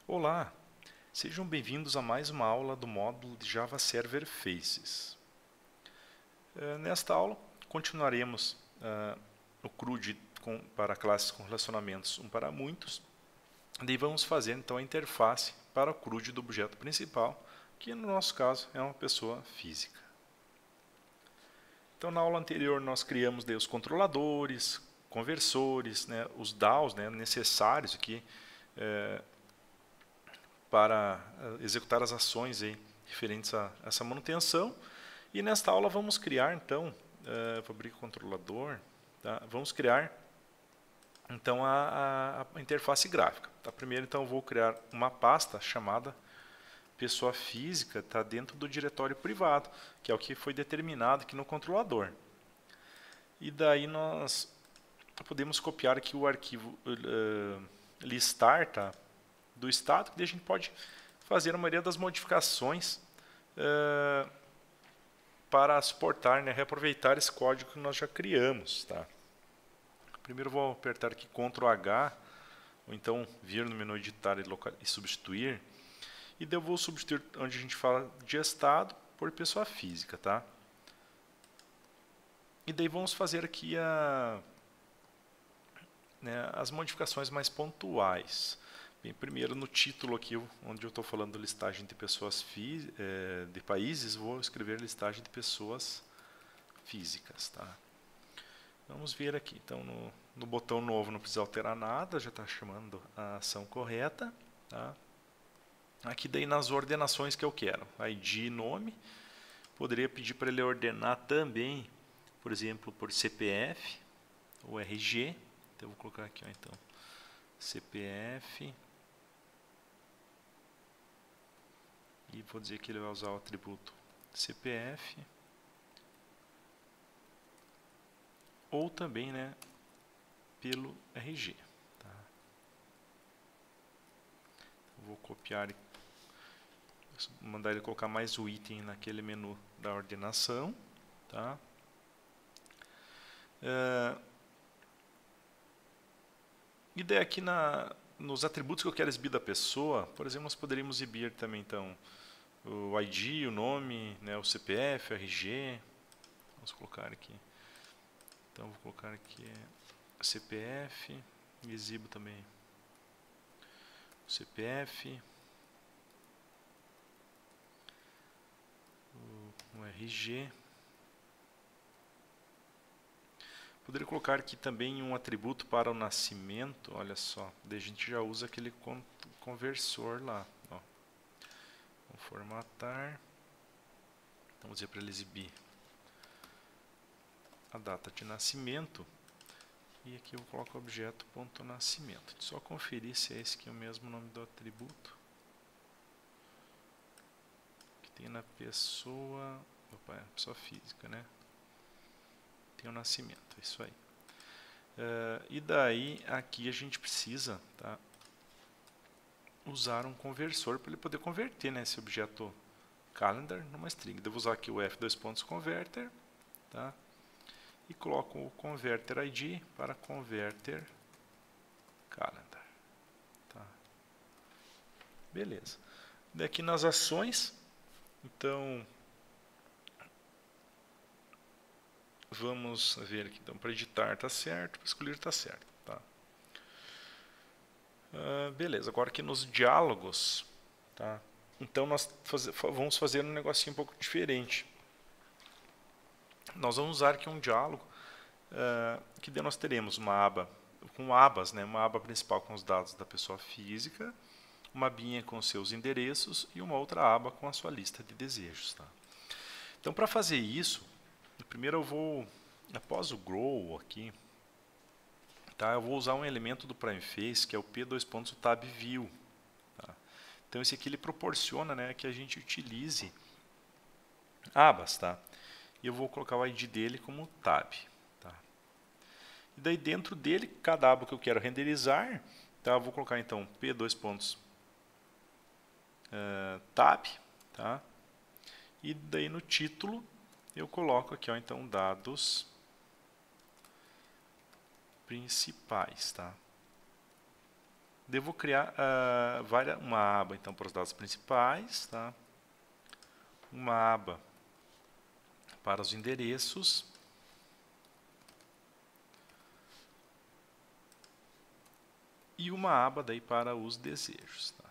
Olá, sejam bem-vindos a mais uma aula do módulo de Java Server Faces. Nesta aula, continuaremos o CRUD para classes com relacionamentos um para muitos. Daí vamos fazer então a interface para o CRUD do objeto principal, que no nosso caso é uma pessoa física. Então na aula anterior nós criamos daí os controladores, conversores, né, os DAOs, né, necessários aqui para executar as ações aí referentes a essa manutenção. E nesta aula vamos criar então, vou abrir o controlador, tá? Vamos criar então a interface gráfica. Tá? Primeiro então eu vou criar uma pasta chamada pessoa física, tá dentro do diretório privado, que é o que foi determinado aqui no controlador. E daí nós podemos copiar aqui o arquivo listar, tá? Do estado, que daí a gente pode fazer a maioria das modificações para suportar, né, reaproveitar esse código que nós já criamos. Tá? Primeiro vou apertar aqui Ctrl H, ou então vir no menu editar e substituir, e daí eu vou substituir onde a gente fala de estado por pessoa física. Tá? E daí vamos fazer aqui as modificações mais pontuais. Bem, primeiro no título aqui, onde eu estou falando listagem de pessoas de países, vou escrever listagem de pessoas físicas. Tá? Vamos ver aqui, então no botão novo não precisa alterar nada, já está chamando a ação correta. Tá? Aqui daí nas ordenações que eu quero, ID e nome, poderia pedir para ele ordenar também, por exemplo, por CPF ou RG, então eu vou colocar aqui, ó, então, CPF, e vou dizer que ele vai usar o atributo CPF, ou também, né, pelo RG. Tá? Vou copiar e mandar ele colocar mais o item naquele menu da ordenação. Tá? E daí aqui nos atributos que eu quero exibir da pessoa, por exemplo, nós poderíamos exibir também então o ID, o nome, né, o CPF, o RG. Vamos colocar aqui. Então vou colocar aqui CPF e exibo também o CPF, o RG. Poderia colocar aqui também um atributo para o nascimento, olha só, daí a gente já usa aquele conversor lá. Ó. Vamos formatar, vamos dizer para ele exibir a data de nascimento, e aqui eu coloco o objeto ponto nascimento. Só conferir se é esse aqui o mesmo nome do atributo que tem na pessoa, pessoa física, né? Tem o nascimento, é isso aí. E daí aqui a gente precisa, tá, usar um conversor para ele poder converter, né, esse objeto calendar numa string. Devo usar aqui o f:converter, tá? E coloco o converter id para converter calendar. Tá? Beleza. Daqui nas ações, então vamos ver aqui, então para editar está certo, para escolher está certo. Tá? Beleza, agora aqui nos diálogos, tá? Então nós vamos fazer um negocinho um pouco diferente. Nós vamos usar aqui um diálogo que daí nós teremos uma aba com abas, né? Uma aba principal com os dados da pessoa física, uma abinha com seus endereços e uma outra aba com a sua lista de desejos. Tá? Então para fazer isso, primeiro eu vou, após o grow aqui, tá? Eu vou usar um elemento do PrimeFace que é o p::tab_view. Tá? Então esse aqui ele proporciona, né, que a gente utilize abas, tá? E eu vou colocar o ID dele como tab. Tá? E daí dentro dele, cada aba que eu quero renderizar, tá? Eu vou colocar então p::tab, tá? E daí no título eu coloco aqui, ó, então dados principais, tá? Devo criar uma aba então para os dados principais, tá? Uma aba para os endereços e uma aba daí para os desejos, tá?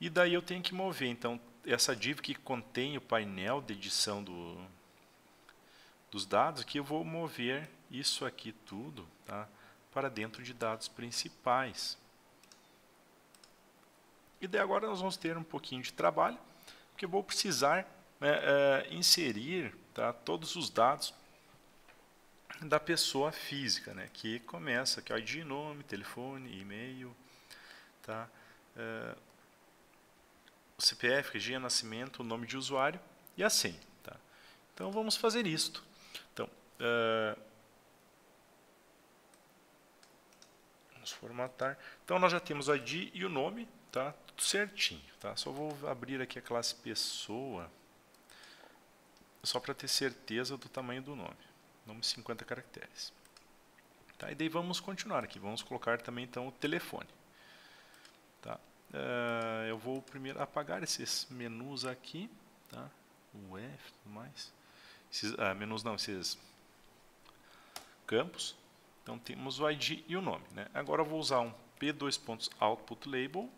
E daí eu tenho que mover então essa div que contém o painel de edição dos dados, aqui eu vou mover isso aqui tudo, tá, para dentro de dados principais. E daí agora nós vamos ter um pouquinho de trabalho, porque eu vou precisar inserir, tá, todos os dados da pessoa física, né, que começa aqui, ó, ID, nome, telefone, e-mail, tá, o CPF, RG, nascimento, o nome de usuário e a senha. Tá? Então vamos fazer isto. Então, vamos formatar. Então nós já temos o ID e o nome, tá? Tudo certinho. Tá? Só vou abrir aqui a classe pessoa, só para ter certeza do tamanho do nome. Nome 50 caracteres. Tá? E daí vamos continuar aqui. Vamos colocar também então o telefone. Tá? Eu vou primeiro apagar esses menus aqui, tá? O F e tudo mais. Menus não, esses campos. Então temos o ID e o nome, né? Agora eu vou usar um P2.output label,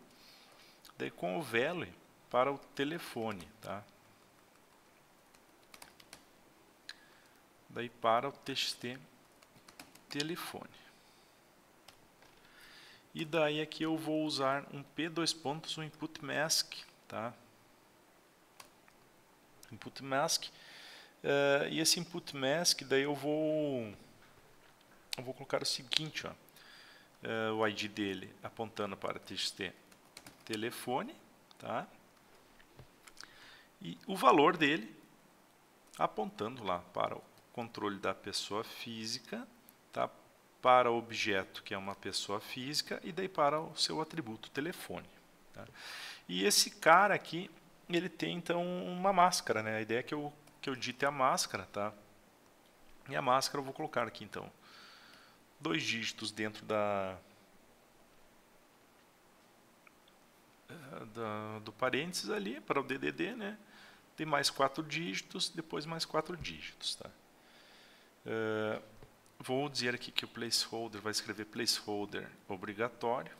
daí com o value para o telefone, tá? Daí para o txt telefone. E daí aqui eu vou usar um P2. Input mask, tá? Input mask. E esse input mask, daí eu vou colocar o seguinte, ó, o ID dele apontando para txt telefone, tá? E o valor dele apontando lá para o controle da pessoa física, tá? Para o objeto que é uma pessoa física e daí para o seu atributo telefone. Tá? E esse cara aqui, ele tem então uma máscara, né? A ideia é que eu dite a máscara, tá? E a máscara eu vou colocar aqui então 2 dígitos dentro do parênteses ali para o DDD, né? Tem mais 4 dígitos, depois mais 4 dígitos, tá? Vou dizer aqui que o placeholder vai escrever placeholder obrigatório.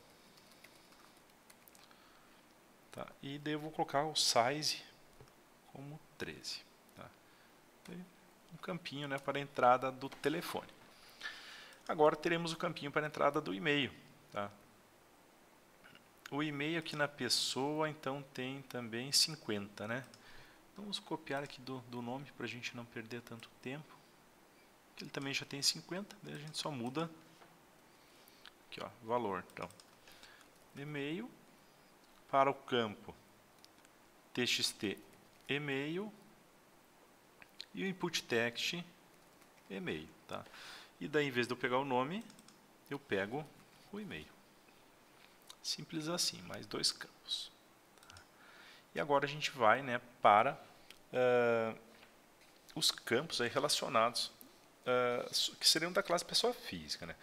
Tá? E daí eu vou colocar o size como 13. Tá? Um campinho, né, para a entrada do telefone. Agora teremos o campinho para a entrada do e-mail. Tá? O e-mail aqui na pessoa, então, tem também 50. Né? Vamos copiar aqui do nome para a gente não perder tanto tempo. Ele também já tem 50, daí a gente só muda aqui, ó, valor. Então, e-mail para o campo txt e-mail e o input text e-mail, tá? E daí, em vez de eu pegar o nome, eu pego o e-mail. Simples assim, mais 2 campos. Tá? E agora a gente vai, né, para os campos aí relacionados que seriam da classe pessoa física, né?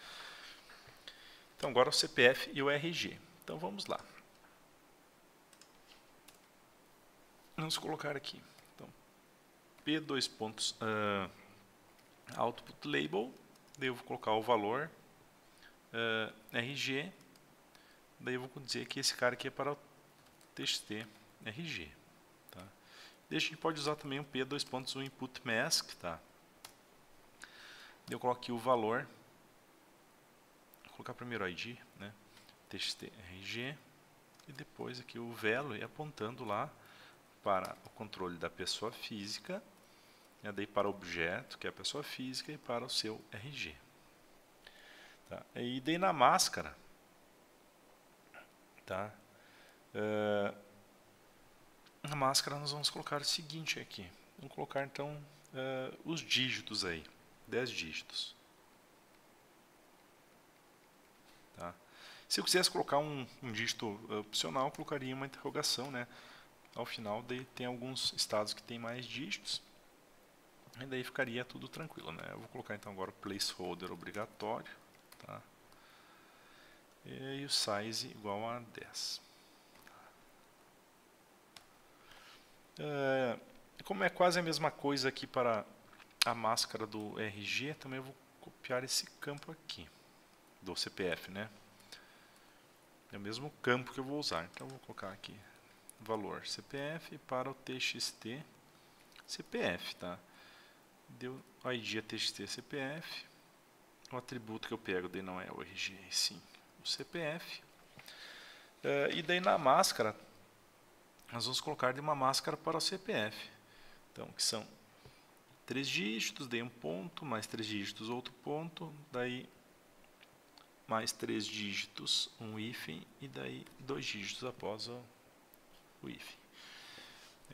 Então agora o CPF e o RG. Então vamos lá. Vamos colocar aqui. Então, P2. Output label. Daí eu vou colocar o valor RG. Daí eu vou dizer que esse cara aqui é para o txt RG. Tá? Daí a gente pode usar também o P2. Input mask, tá? Eu coloco aqui o valor, vou colocar primeiro o ID, né, txt RG, e depois aqui o value apontando lá para o controle da pessoa física, né, daí para o objeto, que é a pessoa física, e para o seu RG. Tá? E daí na máscara, tá? Na máscara nós vamos colocar o seguinte aqui, vamos colocar então os dígitos aí. 10 dígitos. Tá? Se eu quisesse colocar um dígito opcional, eu colocaria uma interrogação, né? Ao final, daí tem alguns estados que tem mais dígitos. E daí ficaria tudo tranquilo, né? Eu vou colocar então agora o placeholder obrigatório, tá? E o size igual a 10. Como é quase a mesma coisa aqui para a máscara do RG, também eu vou copiar esse campo aqui, do CPF, né? É o mesmo campo que eu vou usar, então eu vou colocar aqui valor CPF para o TXT CPF, tá? Deu ID a TXT CPF, o atributo que eu pego daí não é o RG, sim o CPF. E daí na máscara, nós vamos colocar de uma máscara para o CPF, então que são 3 dígitos, daí um ponto, mais 3 dígitos, outro ponto, daí mais 3 dígitos, um hífen, e daí 2 dígitos após o hífen.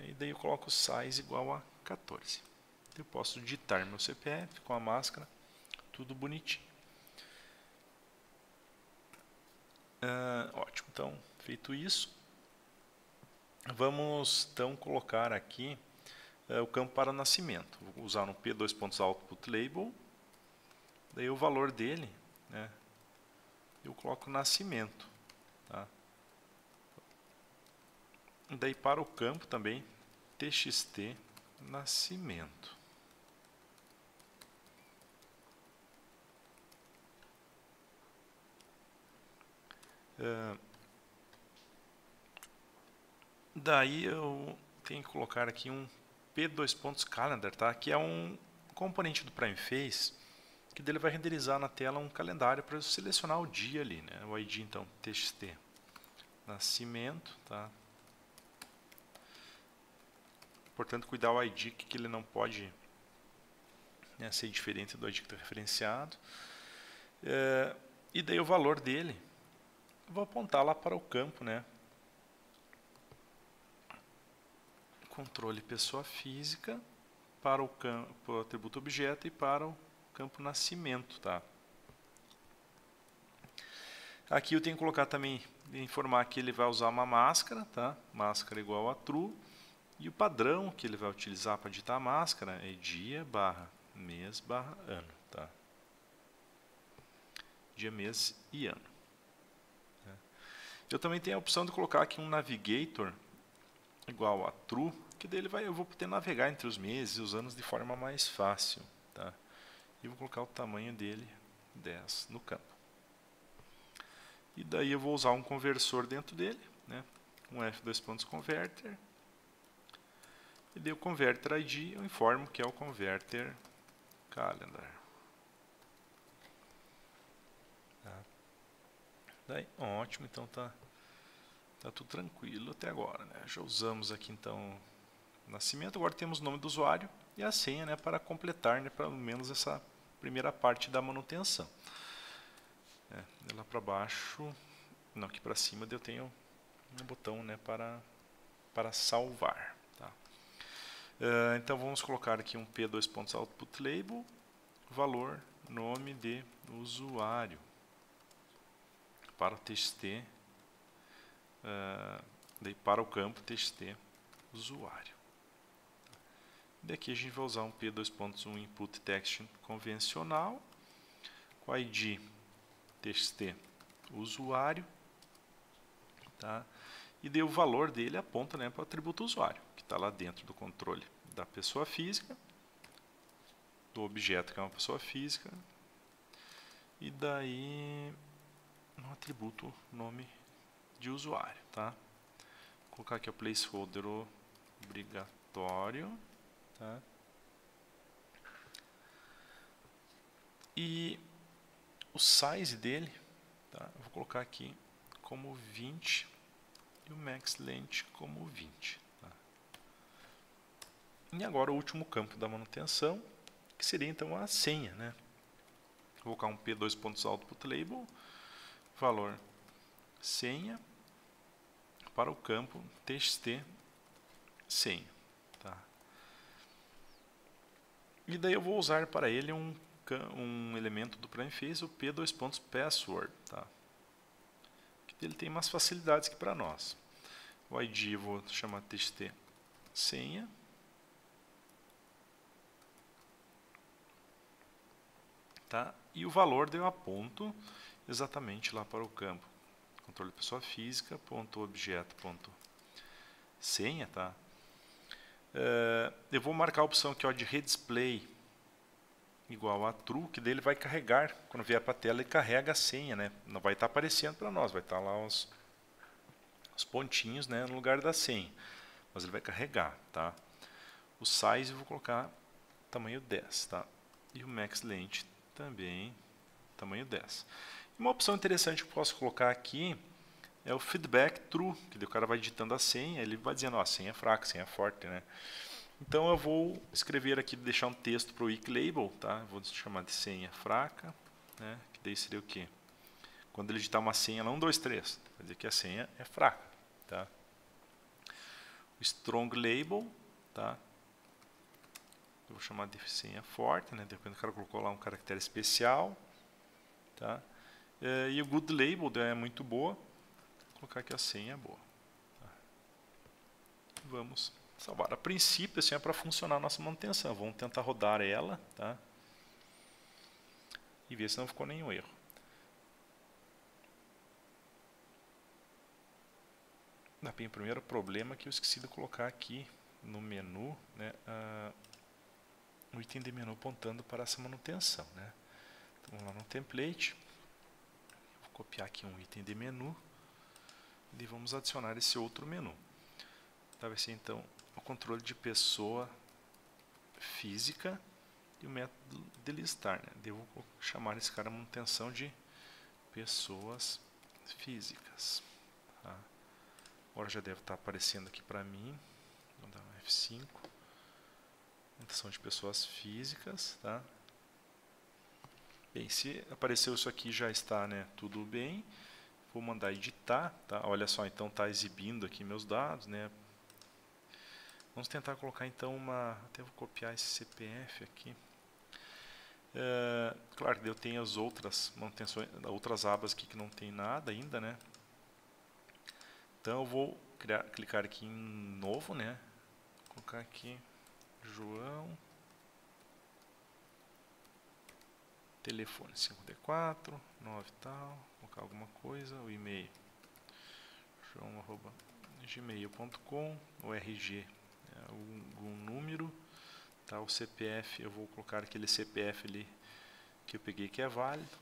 E daí eu coloco o size igual a 14. Eu posso digitar meu CPF com a máscara, tudo bonitinho. Ótimo, então feito isso, vamos então colocar aqui o campo para nascimento. Vou usar no P2.output label, daí o valor dele, né, eu coloco nascimento, tá? Daí para o campo também txt nascimento. Daí eu tenho que colocar aqui um P2.calendar, tá? Que é um componente do PrimeFace que dele vai renderizar na tela um calendário para eu selecionar o dia ali, né? O ID então txt nascimento, tá? Portanto, cuidar o ID que ele não pode, né, ser diferente do ID que está referenciado. E daí o valor dele, eu vou apontar lá para o campo, né? Controle pessoa física, para o campo atributo objeto e para o campo nascimento, tá? Aqui eu tenho que colocar também, informar que ele vai usar uma máscara, tá? Máscara igual a true. E o padrão que ele vai utilizar para digitar a máscara é dia barra mês barra ano, tá? Dia, mês e ano. Eu também tenho a opção de colocar aqui um navigator igual a true, que dele eu vou poder navegar entre os meses e os anos de forma mais fácil, tá? E vou colocar o tamanho dele 10 no campo. E daí eu vou usar um conversor dentro dele, né? Um F2.converter. E daí o converter ID eu informo que é o converter calendar. Tá? Daí, ótimo, então tá tudo tranquilo até agora, né? Já usamos aqui então o nascimento, agora temos o nome do usuário e a senha, né, para completar, né, pelo menos essa primeira parte da manutenção. Lá para baixo, não, aqui para cima eu tenho um botão, né, para salvar. Tá? Então vamos colocar aqui um P2.output label, valor, nome de usuário, para o txt, daí para o campo txt usuário. Daqui a gente vai usar um P2.1 input text convencional, com ID txt usuário, tá? E daí o valor dele aponta, né, para o atributo usuário, que está lá dentro do controle da pessoa física, do objeto que é uma pessoa física, e daí no atributo nome de usuário, tá? Vou colocar aqui o placeholder obrigatório, tá? E o size dele, tá? Eu vou colocar aqui como 20 e o max length como 20. Tá? E agora o último campo da manutenção, que seria então a senha, né? Vou colocar um P2.output label, valor senha, para o campo txt senha. Tá? E daí eu vou usar para ele um elemento do PrimeFace, o P2.password. Tá? Que ele tem umas facilidades aqui para nós. O ID eu vou chamar txt senha. tá? E o valor eu aponto exatamente lá para o campo controle pessoa física, ponto objeto, ponto senha, tá? Eu vou marcar a opção aqui, ó, de redisplay igual a true, que daí ele vai carregar, quando vier para a tela ele carrega a senha, né? Não vai estar aparecendo para nós, vai estar lá os pontinhos, né, no lugar da senha, mas ele vai carregar, tá? O size eu vou colocar tamanho 10, tá? E o max length também tamanho 10. Uma opção interessante que eu posso colocar aqui é o feedback true, que daí o cara vai digitando a senha, ele vai dizendo, ó, a senha é fraca, a senha é forte, né? Então eu vou escrever aqui, deixar um texto para o weak label, tá? Vou chamar de senha fraca, né? Que daí seria o quê? Quando ele digitar uma senha lá, 1, 2, 3, vai dizer que a senha é fraca, tá? O strong label, tá? Eu vou chamar de senha forte, né? Depois o cara colocou lá um caractere especial, tá? E o good label é muito boa. Vou colocar aqui a senha é boa. Tá? Vamos salvar. A princípio, assim, é para funcionar a nossa manutenção. Vamos tentar rodar ela, tá? E ver se não ficou nenhum erro. Bem, o primeiro problema é que eu esqueci de colocar aqui no menu, né, o item de menu apontando para essa manutenção, né? Então, vamos lá no template. Vou copiar aqui um item de menu e vamos adicionar esse outro menu. Tá, vai ser então o controle de pessoa física e o método de listar, né? Eu vou chamar esse cara manutenção de pessoas físicas. Tá? Agora já deve estar aparecendo aqui para mim. Vou dar um F5. Manutenção de pessoas físicas, tá? Bem, se apareceu isso aqui já está, né, tudo bem. Vou mandar editar, tá? Olha só, então está exibindo aqui meus dados, né? Vamos tentar colocar então uma... Até vou copiar esse CPF aqui. Claro que eu tenho as outras manutenções, outras abas aqui que não tem nada ainda, né? Então eu vou clicar aqui em novo, né? Vou colocar aqui João, telefone 54, 9 tal, colocar alguma coisa, o e-mail joão@gmail.com, o RG algum número, tá? O CPF eu vou colocar aquele CPF ali que eu peguei que é válido.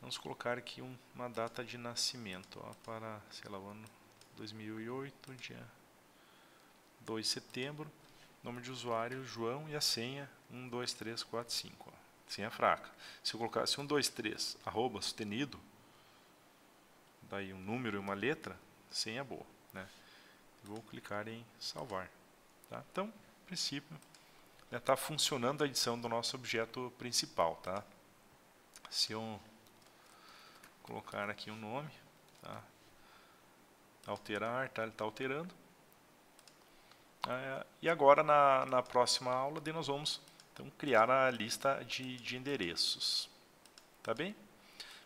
Vamos colocar aqui uma data de nascimento, ó, para, sei lá, o ano 2008, dia 2 de setembro, nome de usuário João e a senha 12345, ó. Senha fraca. Se eu colocasse 123 arroba sustenido, daí um número e uma letra, senha boa, né? Vou clicar em salvar, tá? Então, no princípio, está funcionando a edição do nosso objeto principal, tá? Se eu colocar aqui um nome, tá? Alterar, tá? Ele está alterando. E agora na próxima aula nós vamos então criar a lista de endereços, tá bem?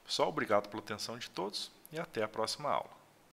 Pessoal, obrigado pela atenção de todos e até a próxima aula.